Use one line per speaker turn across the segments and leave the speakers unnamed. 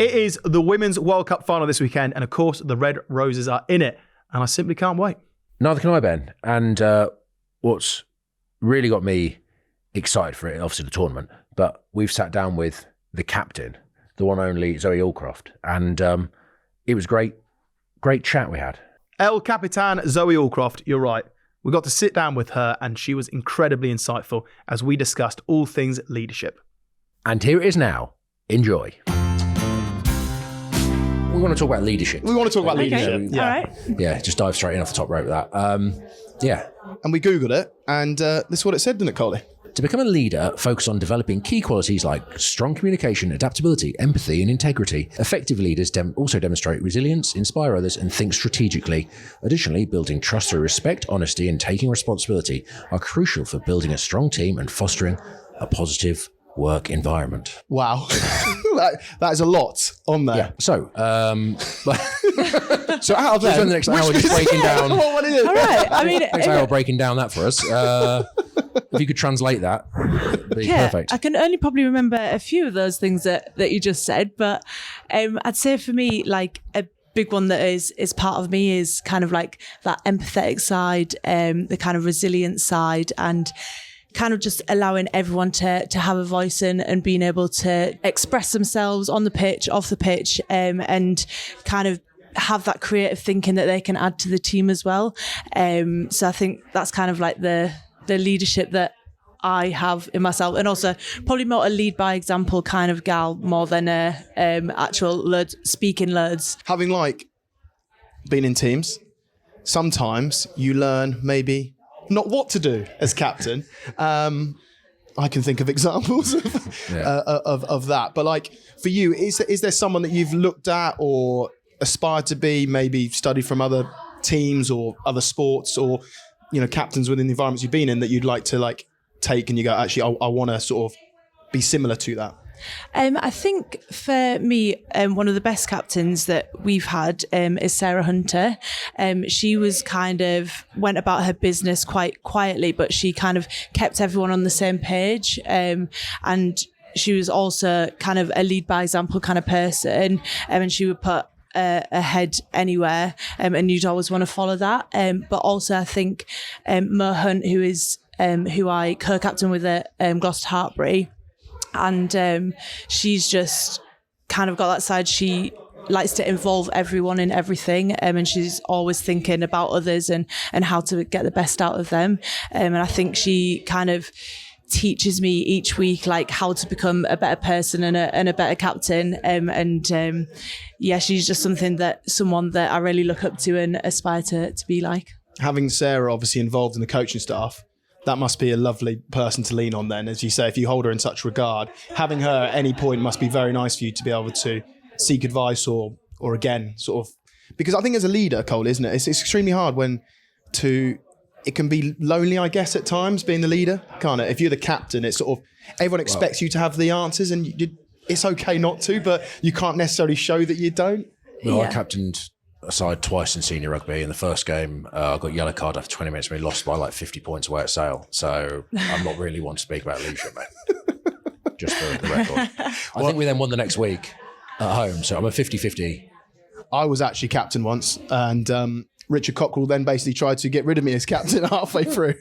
It is the Women's World Cup final this weekend, and of course, the Red Roses are in it, and I simply can't wait.
Neither can I, Ben. And what's really got me excited for it, obviously the tournament, but we've sat down with the captain, the one only Zoe Aldcroft, and it was great chat we had.
El Capitan Zoe Aldcroft, you're right. We got to sit down with her, and she was incredibly insightful as we discussed all things leadership.
And here it is now. Enjoy. We want to talk about leadership.
We want to talk about leadership.
Okay.
Yeah.
All right.
Yeah, just dive straight in off the top rope with that. Yeah.
And we Googled it, and this is what it said, didn't it, Coley?
To become a leader, focus on developing key qualities like strong communication, adaptability, empathy, and integrity. Effective leaders also demonstrate resilience, inspire others, and think strategically. Additionally, building trust through respect, honesty, and taking responsibility are crucial for building a strong team and fostering a positive work environment.
Wow. that is a lot on there.
Yeah. So,
So out of
spend the
them,
next hour just breaking down.
what is it?
All right. I mean,
Next hour breaking down that for us. If you could translate that, it'd be perfect.
I can only probably remember a few of those things that you just said, but I'd say for me, like a big one that is part of me is kind of like that empathetic side, the kind of resilient side, and kind of just allowing everyone to have a voice and being able to express themselves on the pitch, off the pitch, and kind of have that creative thinking that they can add to the team as well. So I think that's kind of like the leadership that I have in myself, and also probably more a lead by example kind of gal more than a actual speaking loads.
Having like been in teams, sometimes you learn maybe not what to do as captain. I can think of examples of that. But like for you, is there someone that you've looked at or aspired to be, maybe studied from other teams or other sports, or captains within the environments you've been in, that you'd like to like take and you go, actually, I want to sort of be similar to that?
I think for me, one of the best captains that we've had is Sarah Hunter. She was kind of went about her business quite quietly, but she kind of kept everyone on the same page. And she was also kind of a lead by example kind of person. And she would put a head anywhere, and you'd always want to follow that. But also I think Mo Hunt, who I co-captain with at Gloucester Hartbury, and she's just kind of got that side. She likes to involve everyone in everything, and she's always thinking about others and how to get the best out of them. And I think she kind of teaches me each week like how to become a better person and a better captain. She's just someone that I really look up to and aspire to be like.
Having Sarah obviously involved in the coaching staff, that must be a lovely person to lean on then. As you say, if you hold her in such regard, having her at any point must be very nice for you to be able to seek advice or again, sort of, because I think as a leader, Cole, isn't it? It's extremely hard it can be lonely, I guess, at times, being the leader, can't it? If you're the captain, it's sort of, everyone expects you to have the answers, and it's okay not to, but you can't necessarily show that you don't.
Well, I captained a side twice in senior rugby. In the first game, I got a yellow card after 20 minutes, and we lost by like 50 points away at Sale. So I'm not really one to speak about leadership, mate. Just for the record. I think we then won the next week at home, so I'm a 50-50.
I was actually captain once, and Richard Cockrell then basically tried to get rid of me as captain halfway through.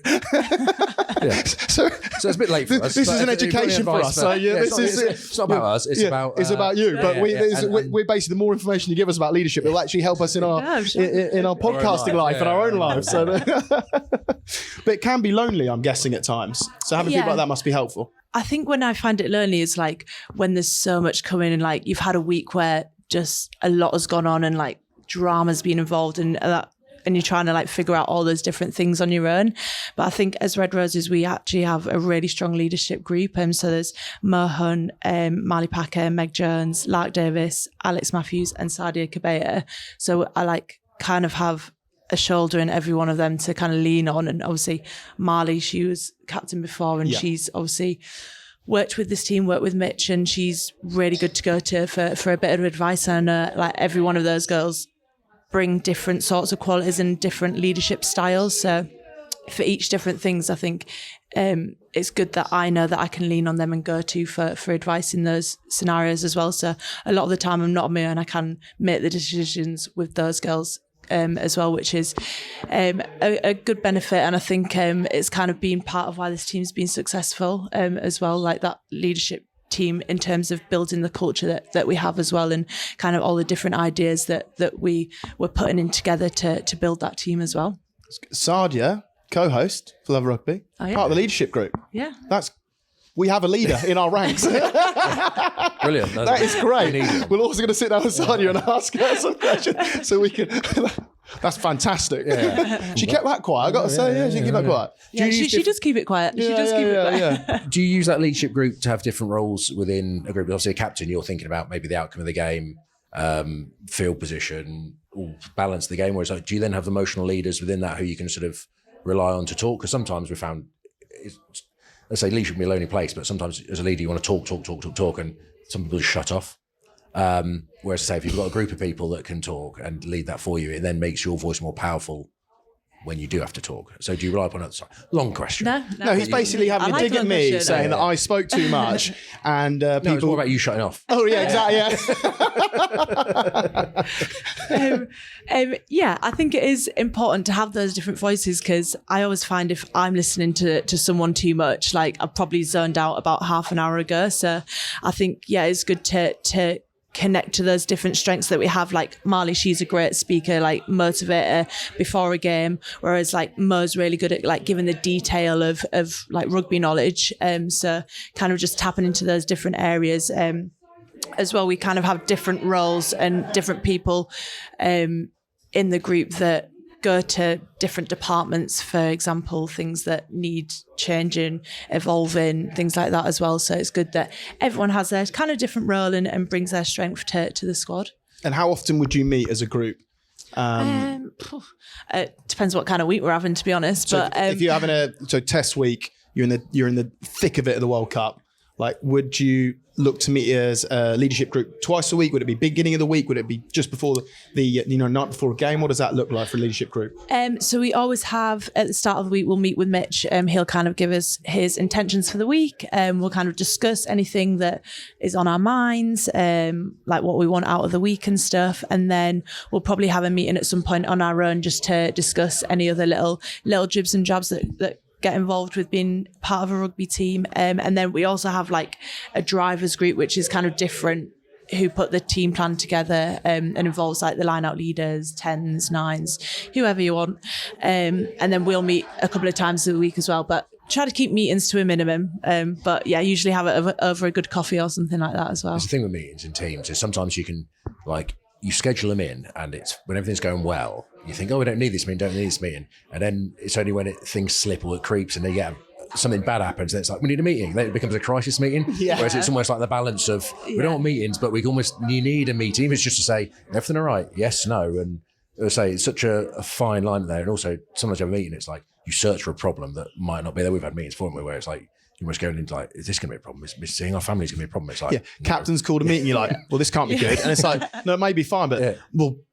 Yeah. So it's a bit late for us.
This is an education for us. So
it's not about us. It's
about you. But we're basically, the more information you give us about leadership, it will actually help us in our in our podcasting life and our own lives. So, but it can be lonely, I'm guessing, at times. So having people like that must be helpful.
I think when I find it lonely is like when there's so much coming, and like you've had a week where just a lot has gone on and like drama's been involved and you're trying to like figure out all those different things on your own. But I think as Red Roses, we actually have a really strong leadership group. So there's Mo Hunt, Marley Packer, Meg Jones, Lark Davis, Alex Matthews, and Sadia Kabea. So I like kind of have a shoulder in every one of them to kind of lean on. And obviously Marley, she was captain before, and she's obviously worked with this team, worked with Mitch, and she's really good to go to for a bit of advice. And like every one of those girls bring different sorts of qualities and different leadership styles. So for each different things, I think it's good that I know that I can lean on them and go to for advice in those scenarios as well. So a lot of the time I'm not on my own. I can make the decisions with those girls as well, which is a good benefit. And I think it's kind of been part of why this team's been successful as well, like that leadership team in terms of building the culture that we have as well, and kind of all the different ideas that we were putting in together to build that team as well.
Sadia, co-host for Love Rugby, part of the leadership group.
Yeah.
We have a leader in our ranks.
Brilliant.
That is great. We're also going to sit down with Sadia and ask her some questions so we can... That's fantastic. Yeah. She kept that quiet, I got to say. She kept that quiet.
Yeah, she does keep it quiet. She does keep it quiet.
Do you use that leadership group to have different roles within a group? Obviously, a captain, you're thinking about maybe the outcome of the game, field position, balance the game. Whereas, do you then have the emotional leaders within that who you can sort of rely on to talk? Because sometimes we found, let's say leadership can be a lonely place, but sometimes as a leader you want to talk, and some people just shut off. Whereas, say, if you've got a group of people that can talk and lead that for you, it then makes your voice more powerful when you do have to talk. So do you rely upon it? Long question.
No, he's basically having a dig at me, saying that I spoke too much, and people...
No, it's more about you shutting off.
Oh, yeah, exactly,
yeah. I think it is important to have those different voices, because I always find if I'm listening to someone too much, like I've probably zoned out about half an hour ago. So I think, it's good to connect to those different strengths that we have. Like Marley, she's a great speaker, like motivator before a game, whereas like Mo's really good at like giving the detail of like rugby knowledge. So kind of just tapping into those different areas. As well, we kind of have different roles and different people in the group that go to different departments, for example, things that need changing, evolving, things like that as well. So it's good that everyone has their kind of different role and brings their strength to the squad. And
how often would you meet as a group?
It depends what kind of week we're having, to be honest.
So
but
if you're having test week, you're in the thick of it of the World Cup. Like, would you look to meet as a leadership group twice a week? Would it be beginning of the week? Would it be just before the night before a game? What does that look like for a leadership group?
So we always have, at the start of the week, we'll meet with Mitch. He'll kind of give us his intentions for the week. We'll kind of discuss anything that is on our minds, like what we want out of the week and stuff. And then we'll probably have a meeting at some point on our own just to discuss any other little jibs and jabs that get involved with being part of a rugby team. And then we also have like a drivers group, which is kind of different, who put the team plan together and involves like the line-out leaders, 10s, 9s, whoever you want. And then we'll meet a couple of times a week as well, but try to keep meetings to a minimum. But yeah, usually have it over a good coffee or something like that as well.
There's the thing with meetings in teams is sometimes you can you schedule them in, and it's when everything's going well, you think, we don't need this meeting. And then it's only when things slip or it creeps and they get something bad happens, then it's like, we need a meeting. Then it becomes a crisis meeting. Yeah. Whereas it's almost like the balance of, we don't want meetings, but you need a meeting. Even if it's just to say, everything all right? Yes, no. And I say, it's such a fine line there. And also, sometimes you have a meeting, it's like, you search for a problem that might not be there. We've had meetings for them where it's like, you're almost going into like, is this going to be a problem? Is seeing our family's going to be a problem? It's like, captain's called a meeting. You're like, well, this can't be good. And it's like, no, it may be fine, but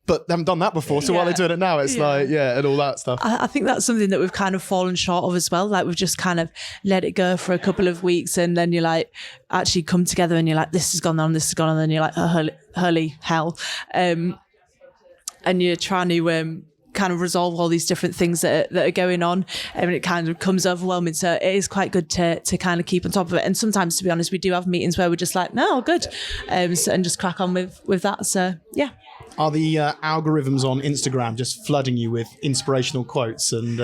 but they haven't done that before. So why are they doing it now? It's like, and all that stuff.
I think that's something that we've kind of fallen short of as well. Like we've just kind of let it go for a couple of weeks, and then you're like, actually come together and you're like, this has gone on, and then you're like, oh, holy hell. And you're trying to kind of resolve all these different things that are going on, and it kind of becomes overwhelming. So it is quite good to kind of keep on top of it. And sometimes, to be honest, we do have meetings where we're just like, no, good, and just crack on with that. So yeah.
Are the algorithms on Instagram just flooding you with inspirational quotes and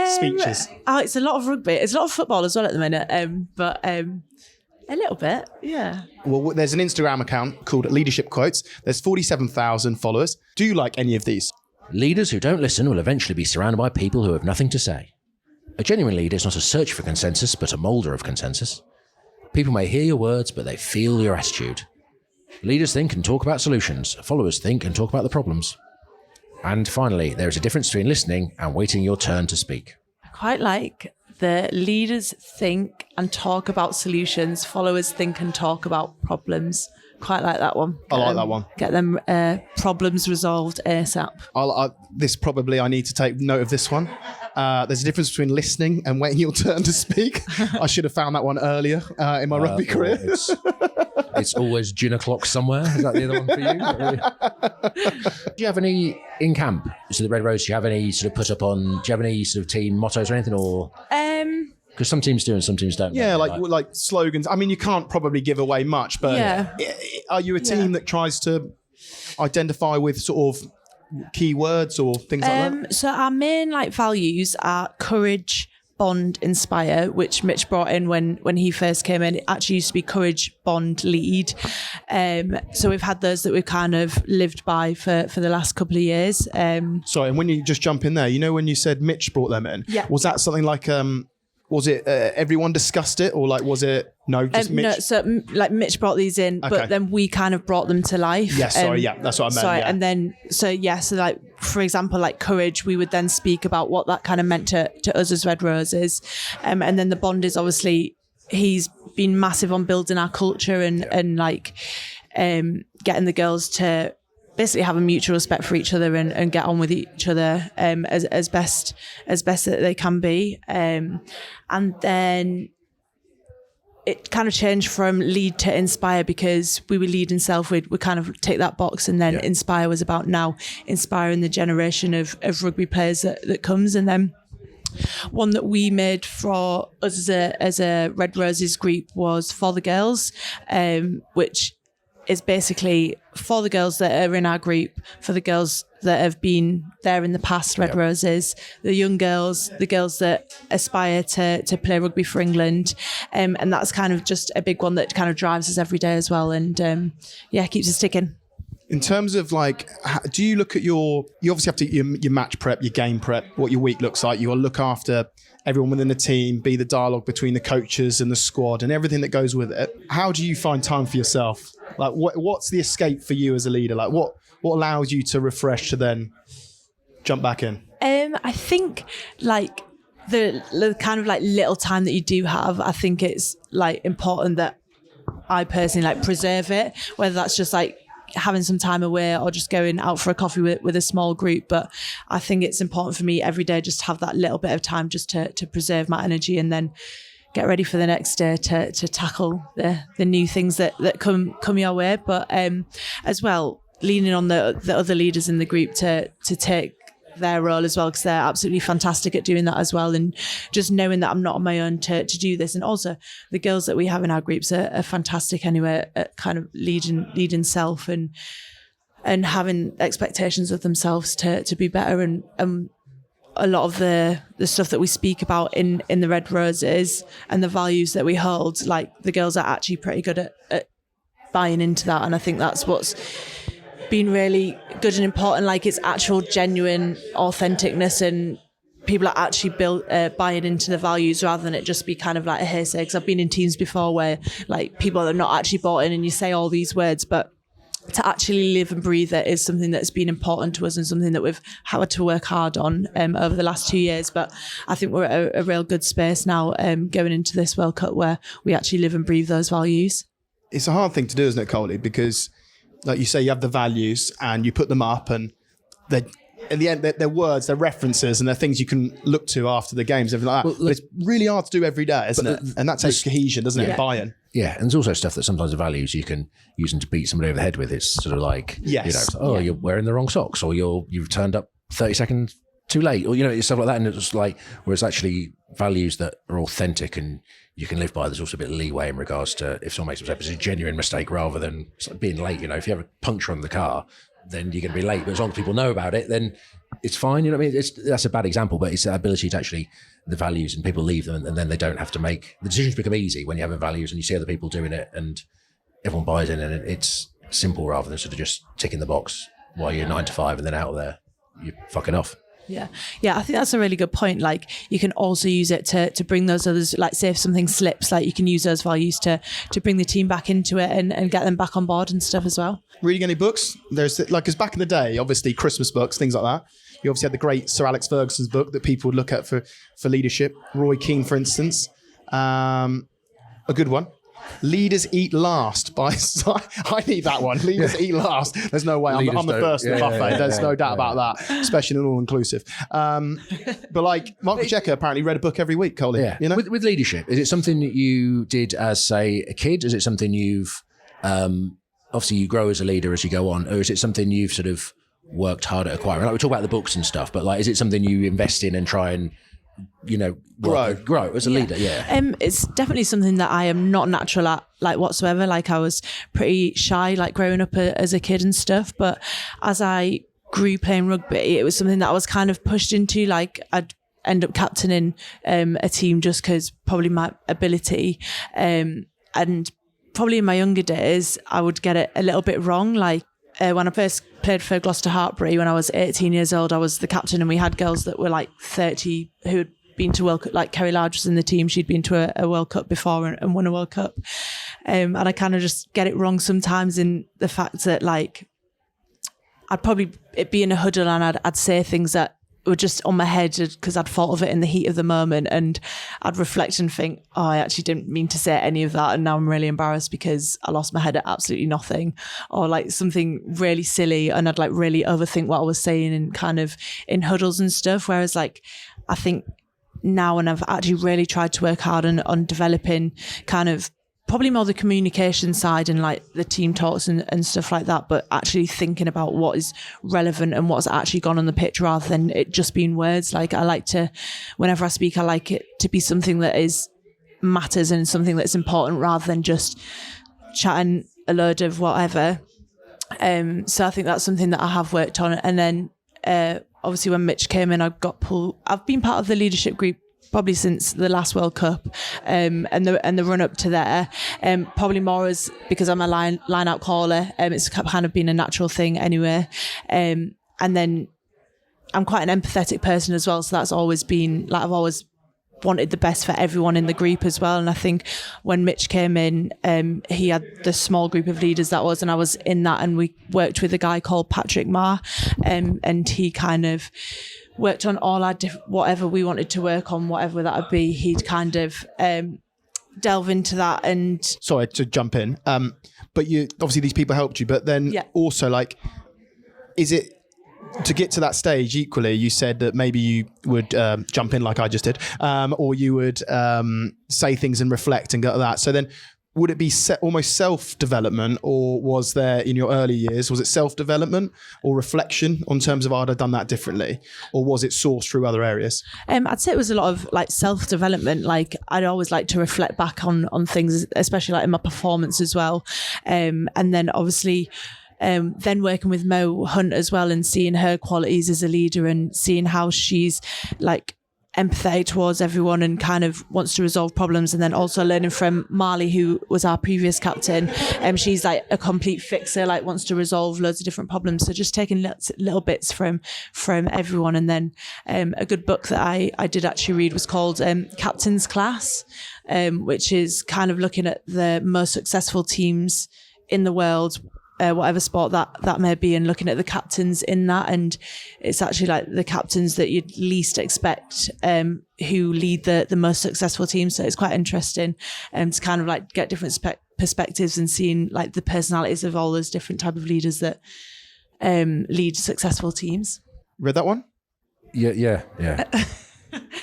speeches?
It's a lot of rugby. It's a lot of football as well at the minute, but a little bit, yeah.
Well, there's an Instagram account called Leadership Quotes. There's 47,000 followers. Do you like any of these?
Leaders who don't listen will eventually be surrounded by people who have nothing to say. A genuine leader is not a search for consensus, but a moulder of consensus. People may hear your words, but they feel your attitude. Leaders think and talk about solutions. Followers think and talk about the problems. And finally, there is a difference between listening and waiting your turn to speak.
I quite like the leaders think and talk about solutions. Followers think and talk about problems. Quite like that one.
I like that one.
Get them problems resolved ASAP.
I need to take note of this one. There's a difference between listening and waiting your turn to speak. I should have found that one earlier in my rugby career.
It's always gin o'clock somewhere. Is that the other one for you? Do you have any in camp? So the Red Rose, do you have any sort of put up on? Do you have any sort of team mottos or anything, or? Because some teams do and some teams don't.
Yeah, like slogans. I mean, you can't probably give away much, but are you a team that tries to identify with sort of keywords or things like that?
So our main values are courage, bond, inspire, which Mitch brought in when he first came in. It actually used to be courage, bond, lead. So we've had those that we've kind of lived by for the last couple of years.
Sorry, and when you just jump in there, when you said Mitch brought them in, was that something like was it everyone discussed it, or was it just Mitch?
No, so Mitch brought these in, but then we kind of brought them to life.
Yeah, sorry, that's what I meant.
Sorry,
yeah.
and then so for example, courage, we would then speak about what that kind of meant to us as Red Roses, and then the bond is obviously he's been massive on building our culture and getting the girls to basically have a mutual respect for each other and get on with each other as best that they can be. And then it kind of changed from lead to inspire, because we were lead and self. We'd kind of take that box, and then inspire was about now inspiring the generation of rugby players that comes. And then one that we made for us as a Red Roses group was for the girls, which is basically for the girls that are in our group, for the girls that have been there in the past, Red Roses, the young girls, the girls that aspire to play rugby for England. And that's kind of just a big one that kind of drives us every day as well. And keeps us ticking.
In terms of do you look at you obviously have to your match prep, your game prep, what your week looks like. You got to look after everyone within the team, be the dialogue between the coaches and the squad and everything that goes with it. How do you find time for yourself? What's the escape for you as a leader? What allows you to refresh to then jump back in?
I think the kind of little time that you do have, I think it's important that I personally preserve it, whether that's just having some time away or just going out for a coffee with a small group. But I think it's important for me every day just to have that little bit of time just to preserve my energy and then get ready for the next day to tackle the new things that come your way. But as well, leaning on the other leaders in the group to take their role as well, because they're absolutely fantastic at doing that as well, and just knowing that I'm not on my own to do this. And also the girls that we have in our groups are fantastic anyway at kind of leading self and having expectations of themselves to be better, and a lot of the stuff that we speak about in the Red Roses and the values that we hold, the girls are actually pretty good at buying into that. And I think that's what's been really good and important. It's actual genuine authenticness, and people are actually buying into the values rather than it just be kind of a hearsay. Because I've been in teams before where people are not actually bought in, and you say all these words, but to actually live and breathe it is something that's been important to us and something that we've had to work hard on over the last 2 years. But I think we're at a real good space now going into this World Cup where we actually live and breathe those values.
It's a hard thing to do, isn't it, Coley? Because like you say, you have the values and you put them up, and they, in the end, they're words, they're references, and they're things you can look to after the games, everything like that. But it's really hard to do every day, isn't it? And that takes cohesion, doesn't it? And buy-in.
Yeah, and there's also stuff that sometimes the values you can use them to beat somebody over the head with. It's sort of you're wearing the wrong socks, or you've turned up 30 seconds too late, or stuff like that. And it's whereas actually values that are authentic and you can live by, there's also a bit of leeway in regards to if someone makes a mistake, it's a genuine mistake rather than being late. If you have a puncture on the car, then you're going to be late. But as long as people know about it, then it's fine. You know what I mean? That's a bad example, but it's the ability to actually, the values, and people leave them and then they don't have to make, the decisions become easy when you have values and you see other people doing it and everyone buys in, and it's simple rather than sort of just ticking the box while you're 9 to 5 and then out of there, you're fucking off.
Yeah, I think that's a really good point. You can also use it to bring those others, say if something slips, you can use those values to bring the team back into it and get them back on board and stuff as well.
Reading any books? There's because back in the day, obviously Christmas books, things like that. You obviously had the great Sir Alex Ferguson's book that people would look at for leadership. Roy Keane, for instance, a good one. Leaders eat last by. I need that one. Leaders eat last. There's no way. I'm the first in the buffet. There's no doubt about that, especially in an all-inclusive. But like Mark Pacheco apparently read a book every week, Coley.
Yeah.
You know?
With leadership, is it something that you did as, say, a kid? Is it something you've obviously you grow as a leader as you go on, or is it something you've sort of worked hard at acquiring? Like we talk about the books and stuff, but like, is it something you invest in and try and grow as a leader?
It's definitely something that I am not natural at, like whatsoever. Like I was pretty shy, like growing up as a kid and stuff. But as I grew playing rugby, it was something that I was kind of pushed into. Like I'd end up captaining a team just because probably my ability, and probably in my younger days I would get it a little bit wrong. Like when I first played for Gloucester Hartbury when I was 18 years old, I was the captain, and we had girls that were like 30 who had been to World Cup. Like Kerry Large was in the team; she'd been to a World Cup before and won a World Cup. And I kind of just get it wrong sometimes in the fact that like I'd probably be in a huddle and I'd say things that were just on my head because I'd thought of it in the heat of the moment, and I'd reflect and think, oh, I actually didn't mean to say any of that, and now I'm really embarrassed because I lost my head at absolutely nothing, or like something really silly, and I'd like really overthink what I was saying and kind of in huddles and stuff. Whereas like I think now, when I've actually really tried to work hard on developing kind of probably more the communication side and like the team talks and stuff like that, but actually thinking about what is relevant and what's actually gone on the pitch rather than it just being words. Like I like to, whenever I speak, I like it to be something that is matters and something that's important rather than just chatting a load of whatever. So I think that's something that I have worked on. And then obviously when Mitch came in, I've been part of the leadership group probably since the last World Cup, and the run up to there, probably more as because I'm a line out caller. It's kind of been a natural thing anyway, and then I'm quite an empathetic person as well. So that's always been like I've always wanted the best for everyone in the group as well. And I think when Mitch came in, he had the small group of leaders that was, and I was in that, and we worked with a guy called Patrick Marr, and he kind of worked on all our whatever we wanted to work on, whatever that would be. He'd kind of delve into that. And
sorry to jump in, but you obviously these people helped you, but then also like, is it to get to that stage? Equally, you said that maybe you would jump in like I just did, or you would say things and reflect and go to that. So then, would it be almost self-development, or was there in your early years, was it self-development or reflection on terms of, I'd have done that differently, or was it sourced through other areas?
I'd say it was a lot of like self-development. Like I'd always like to reflect back on things, especially like in my performance as well. And then obviously then working with Mo Hunt as well and seeing her qualities as a leader and seeing how she's like empathetic towards everyone and kind of wants to resolve problems, and then also learning from Marley, who was our previous captain. She's like a complete fixer, like wants to resolve loads of different problems. So just taking little bits from everyone. And then a good book that I did actually read was called Captain's Class, which is kind of looking at the most successful teams in the world, whatever sport that may be, and looking at the captains in that. And it's actually like the captains that you'd least expect who lead the most successful teams. So it's quite interesting to kind of like get different perspectives and seeing like the personalities of all those different type of leaders that lead successful teams.
Read that one?
Yeah.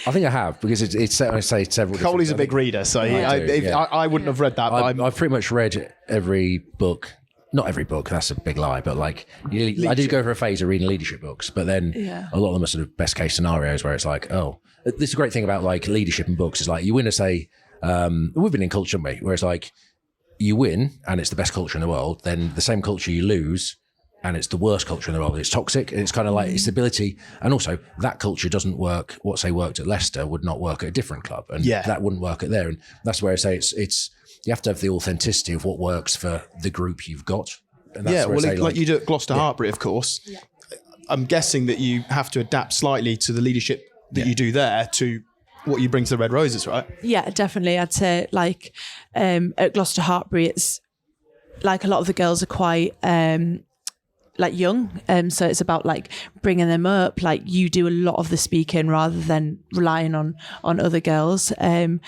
I think I have, because it's I say several.
Coley's a big reader, so I wouldn't have read that. But
I've pretty much read every book. Not every book, that's a big lie, but like I did go for a phase of reading leadership books, but then a lot of them are sort of best case scenarios where it's like, oh, this is a great thing about like leadership in books is like you win a say, we've been in culture, mate, where it's like you win and it's the best culture in the world, then the same culture you lose and it's the worst culture in the world. It's toxic, and it's kind of like its ability, and also that culture doesn't work. What say worked at Leicester would not work at a different club, and that wouldn't work at there. And that's where I say it's you have to have the authenticity of what works for the group you've got. And that's where I say,
like you do at Gloucester Hartbury, of course. Yeah. I'm guessing that you have to adapt slightly to the leadership that you do there to what you bring to the Red Roses, right?
Yeah, definitely. I'd say like at Gloucester Hartbury, it's like a lot of the girls are quite like young, so it's about like bringing them up. Like you do a lot of the speaking rather than relying on other girls, and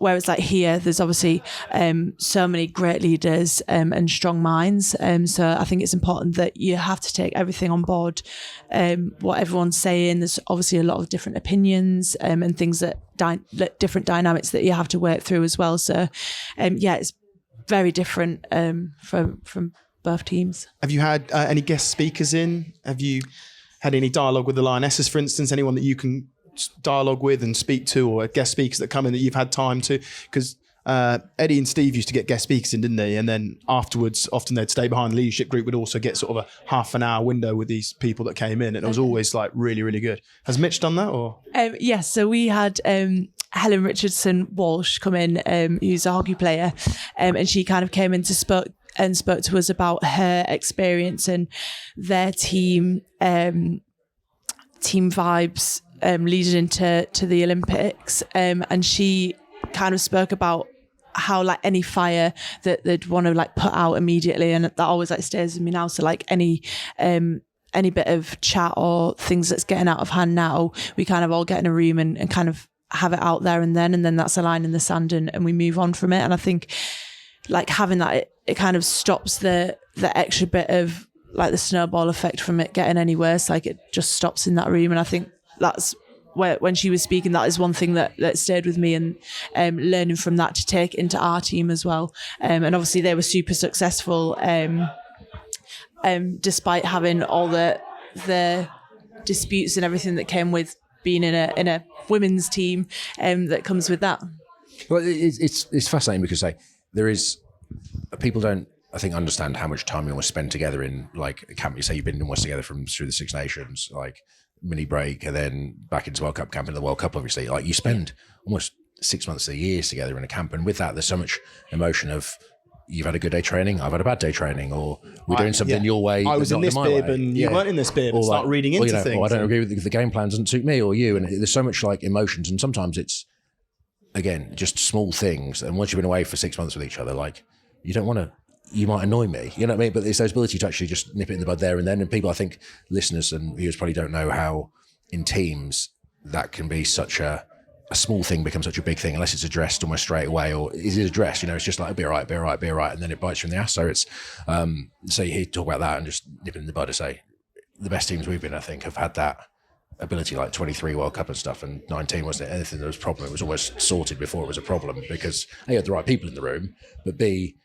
whereas like here, there's obviously so many great leaders and strong minds. So I think it's important that you have to take everything on board, what everyone's saying. There's obviously a lot of different opinions and things that different dynamics that you have to work through as well. So it's very different from both teams.
Have you had any guest speakers in? Have you had any dialogue with the Lionesses, for instance? Anyone that you can dialogue with and speak to, or guest speakers that come in that you've had time to? Because Eddie and Steve used to get guest speakers in, didn't they? And then afterwards, often they'd stay behind. The leadership group would also get sort of a half an hour window with these people that came in, and it was always like really, really good. Has Mitch done that? Or
yes, so we had Helen Richardson Walsh come in, who's a hockey player, and she kind of came in to spoke to us about her experience and their team vibes leading into the Olympics, and she kind of spoke about how like any fire that they'd want to like put out immediately, and that always like stays with me now. So like any bit of chat or things that's getting out of hand now, we kind of all get in a room and kind of have it out there and then that's a line in the sand and we move on from it. And I think like having that, it kind of stops the extra bit of like the snowball effect from it getting any worse. Like it just stops in that room. And I think that's where, when she was speaking, that is one thing that stayed with me, and learning from that to take into our team as well. And obviously they were super successful, despite having all the disputes and everything that came with being in a women's team that comes with that.
Well, it's fascinating because people don't, I think, understand how much time you almost spend together in like a camp. You say you've been almost together through the Six Nations, like mini break, and then back into World Cup camp, and the World Cup, obviously. Like you spend almost 6 months a year together in a camp, and with that, there's so much emotion of you've had a good day training, I've had a bad day training, or we're doing something your way.
I was in this bib
way.
and you weren't in this bib, and start reading into things.
Or I don't agree with the game plan, doesn't suit me or you, and there's so much like emotions, and sometimes it's again just small things. And once you've been away for 6 months with each other, like you don't want to. You might annoy me, you know what I mean? But it's those ability to actually just nip it in the bud there and then. And people, I think, listeners and viewers probably don't know how in teams that can be such a small thing becomes such a big thing unless it's addressed almost straight away. Or is it addressed? You know, it's just like, be all right, and then it bites you in the ass. So it's, so you hear talk about that and just nip it in the bud to say the best teams we've been, I think, have had that ability, like 23 World Cup and stuff, and 19 wasn't it anything that was a problem. It was always sorted before it was a problem because A, you had the right people in the room, but B,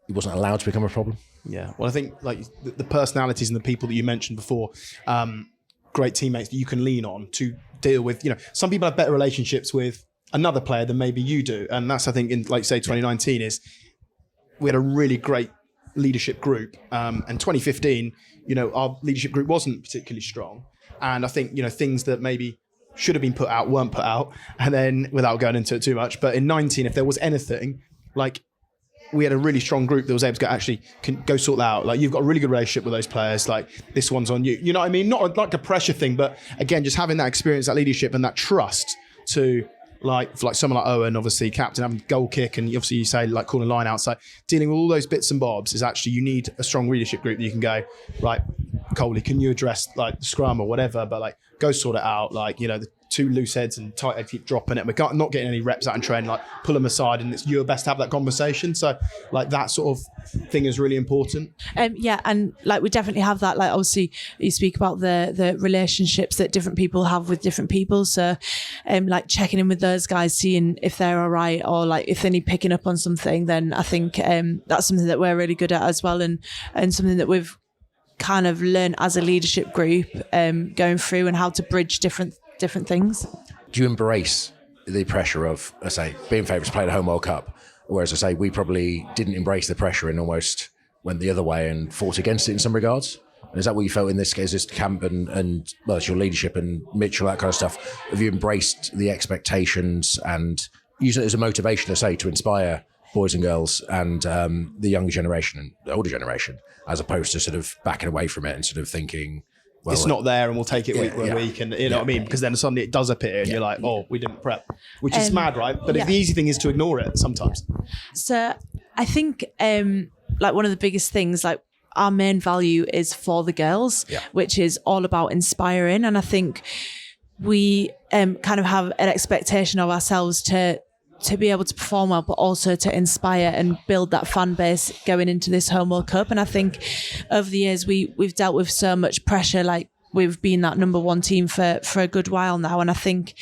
it wasn't allowed to become a problem.
Yeah, well, I think like the personalities and the people that you mentioned before, great teammates that you can lean on to deal with. You know, some people have better relationships with another player than maybe you do, and that's, I think, in like say 2019 is we had a really great leadership group, and 2015, you know, our leadership group wasn't particularly strong, and I think, you know, things that maybe should have been put out weren't put out, and then without going into it too much, but in 19, if there was anything like. We had a really strong group that was able to go sort that out. Like, you've got a really good relationship with those players. Like, this one's on you. You know what I mean? Not like a pressure thing, but again, just having that experience, that leadership, and that trust to, like, for like someone like Owen, obviously captain, having goal kick, and obviously you say like calling line out. So dealing with all those bits and bobs is actually, you need a strong leadership group that you can go, right, Coley, can you address like the scrum or whatever? But like, go sort it out. Like, you know, the two loose heads and tight head keep dropping it. We're not getting any reps out in training. Like, pull them aside, and it's your best to have that conversation. So like that sort of thing is really important.
Yeah, and like we definitely have that. Like, obviously you speak about the relationships that different people have with different people. So like checking in with those guys, seeing if they're all right, or like if they need picking up on something, then I think that's something that we're really good at as well, and something that we've kind of learned as a leadership group, going through, and how to bridge different things.
Do you embrace the pressure of, I say, being favourites to play the home World Cup? Whereas I say we probably didn't embrace the pressure and almost went the other way and fought against it in some regards. And is that what you felt in this case, this camp and well, it's your leadership and Mitchell, that kind of stuff? Have you embraced the expectations and use it as a motivation, I say, to inspire boys and girls and the younger generation and the older generation, as opposed to sort of backing away from it and sort of thinking, well,
it's not there and we'll take it week by week, and you know what I mean? Because then suddenly it does appear and you're like, oh, we didn't prep, which is mad, right? But the easy thing is to ignore it sometimes.
So I think like one of the biggest things, like our main value is for the girls, which is all about inspiring. And I think we kind of have an expectation of ourselves to to be able to perform well, but also to inspire and build that fan base going into this home World Cup. And I think over the years we've dealt with so much pressure, like we've been that number one team for a good while now. And I think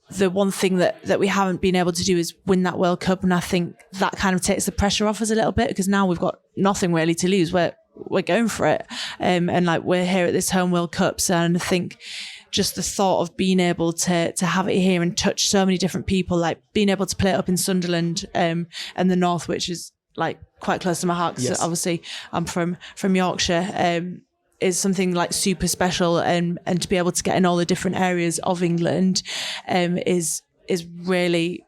the one thing that we haven't been able to do is win that World Cup. And I think that kind of takes the pressure off us a little bit, because now we've got nothing really to lose. We're going for it. And like we're here at this home World Cup. So, and I think just the thought of being able to have it here and touch so many different people, like being able to play it up in Sunderland and the North, which is like quite close to my heart, because obviously I'm from Yorkshire, is something like super special, and to be able to get in all the different areas of England is really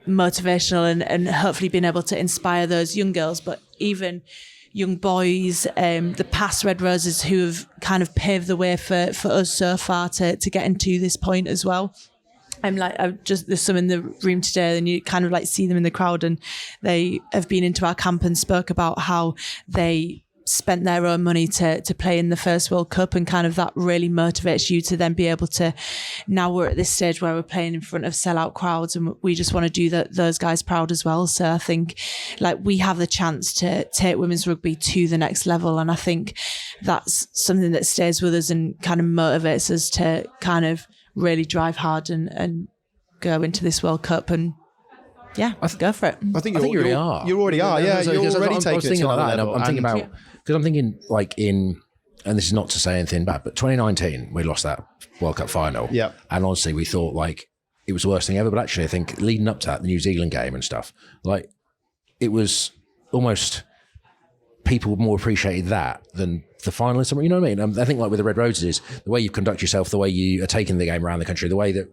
motivational, and hopefully being able to inspire those young girls, but even young boys, the past Red Roses who have kind of paved the way for us so far to getting to this point as well. There's some in the room today, and you kind of like see them in the crowd, and they have been into our camp and spoke about how they spent their own money to play in the first World Cup, and kind of that really motivates you to then be able to, now we're at this stage where we're playing in front of sellout crowds, and we just want to do those guys proud as well. So I think like we have the chance to take women's rugby to the next level, and I think that's something that stays with us and kind of motivates us to kind of really drive hard and go into this World Cup and go for it.
I think
you already are.
You already are. Yeah, you're already taking it to another level.
I'm thinking about, because I'm thinking like and this is not to say anything bad, but 2019 we lost that World Cup final.
Yeah.
And honestly, we thought like it was the worst thing ever. But actually, I think leading up to that, the New Zealand game and stuff, like it was almost people more appreciated that than the final. You know what I mean? I think like with the Red Roses, the way you conduct yourself, the way you are taking the game around the country, the way that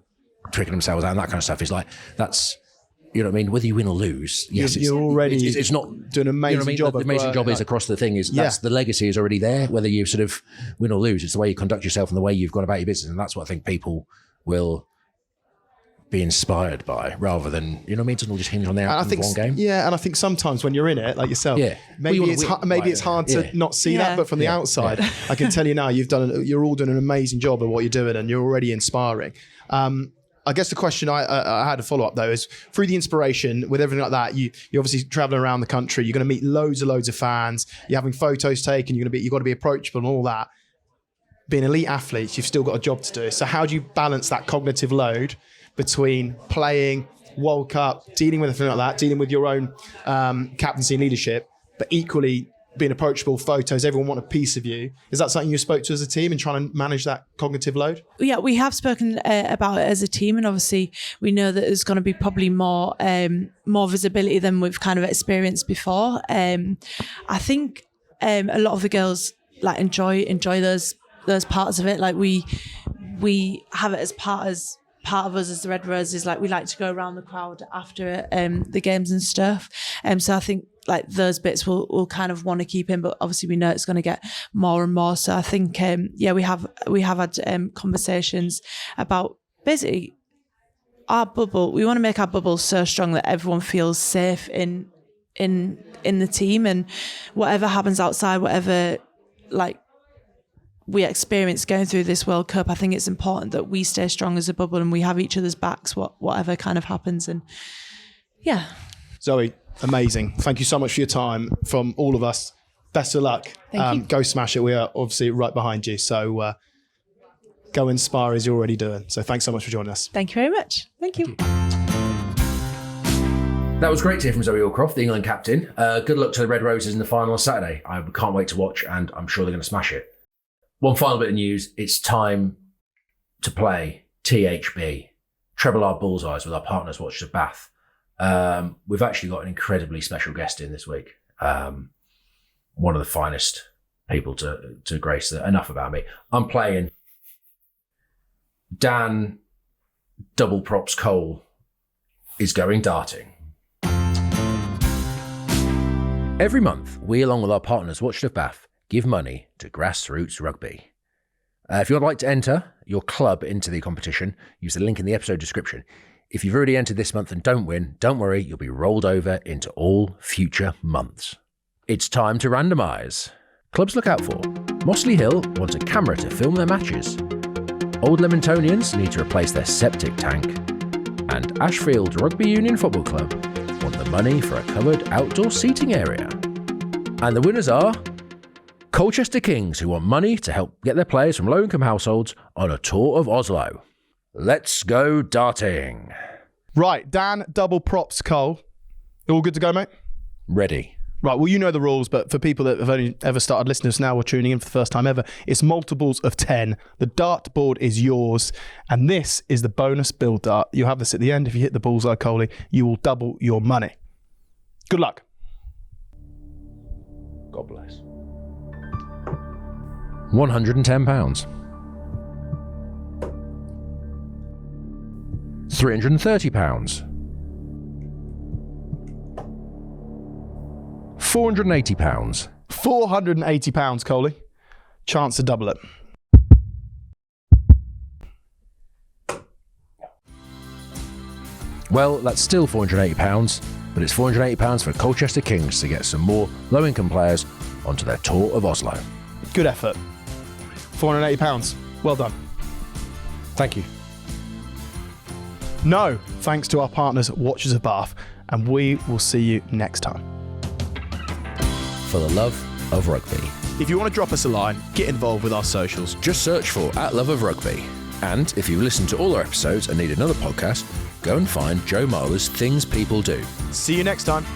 tricking themselves out and that kind of stuff is like, that's, you know what I mean? Whether you win or lose, yes,
you're already
it's not
doing an amazing job.
The amazing job is across the thing is that's the legacy is already there. Whether you sort of win or lose, it's the way you conduct yourself and the way you've gone about your business, and that's what I think people will be inspired by, rather than, you know what I mean? It doesn't all just hinge on their outcome of one game.
Yeah, and I think sometimes when you're in it, like yourself, maybe it's hard to not see that, but from the outside, I can tell you now, you're all doing an amazing job of what you're doing, and you're already inspiring. I guess the question I had to follow up though is, through the inspiration with everything like that, you're obviously traveling around the country. You're going to meet loads of fans. You're having photos taken. You've got to be approachable and all that. Being elite athletes, you've still got a job to do. So how do you balance that cognitive load between playing, World Cup, dealing with everything like that, dealing with your own captaincy and leadership, but equally being approachable, photos, everyone want a piece of you? Is that something you spoke to as a team and trying to manage that cognitive load? Yeah,
we have spoken about it as a team, and obviously we know that there's going to be probably more visibility than we've kind of experienced before. I think a lot of the girls like enjoy those parts of it. Like we have it as part of us as the Red Roses. Like we like to go around the crowd after the games and stuff. So I think like those bits we'll kind of want to keep in, but obviously we know it's going to get more and more. So I think we have had conversations about basically our bubble. We want to make our bubble so strong that everyone feels safe in the team, and whatever happens outside, whatever like we experience going through this World Cup, I think it's important that we stay strong as a bubble and we have each other's backs, whatever kind of happens. And yeah.
Zoe, amazing. Thank you so much for your time from all of us. Best of luck.
Thank you.
Go smash it. We are obviously right behind you. So go inspire as you're already doing. So thanks so much for joining us.
Thank you very much. Thank you.
That was great to hear from Zoe Aldcroft, the England captain. Good luck to the Red Roses in the final on Saturday. I can't wait to watch, and I'm sure they're going to smash it. One final bit of news. It's time to play THB, Treble R Bullseyes, with our partners, Watches of Bath. We've actually got an incredibly special guest in this week. One of the finest people to grace enough about me. I'm playing Dan Double Props Cole is going darting. Every month, we, along with our partners, Watches of Bath, give money to grassroots rugby. If you'd like to enter your club into the competition, use the link in the episode description. If you've already entered this month and don't win, don't worry, you'll be rolled over into all future months. It's time to randomise. Clubs look out for: Mossley Hill wants a camera to film their matches. Old Lemontonians need to replace their septic tank. and Ashfield Rugby Union Football Club won the money for a covered outdoor seating area. And the winners are Colchester Kings, who want money to help get their players from low-income households on a tour of Oslo. Let's go darting.
Right, Dan, double props, Cole. All good to go, mate?
Ready.
Right, well, you know the rules, but for people that have only ever started listening to us now or tuning in for the first time ever, it's multiples of 10. The dart board is yours, and this is the bonus build dart. You'll have this at the end. If you hit the bullseye, Coley, you will double your money. Good luck.
God bless. £110. £330. £480.
£480, Coley. Chance to double it.
Well, that's still £480, but it's £480 for Colchester Kings to get some more low-income players onto their tour of Oslo.
Good effort. £480. Well done.
Thank you.
No, thanks to our partners, Watchers of Bath, and we will see you next time.
For the love of rugby.
If you want to drop us a line, get involved with our socials.
Just search for @LoveOfRugby. And if you've listened to all our episodes and need another podcast, go and find Joe Marler's Things People Do.
See you next time.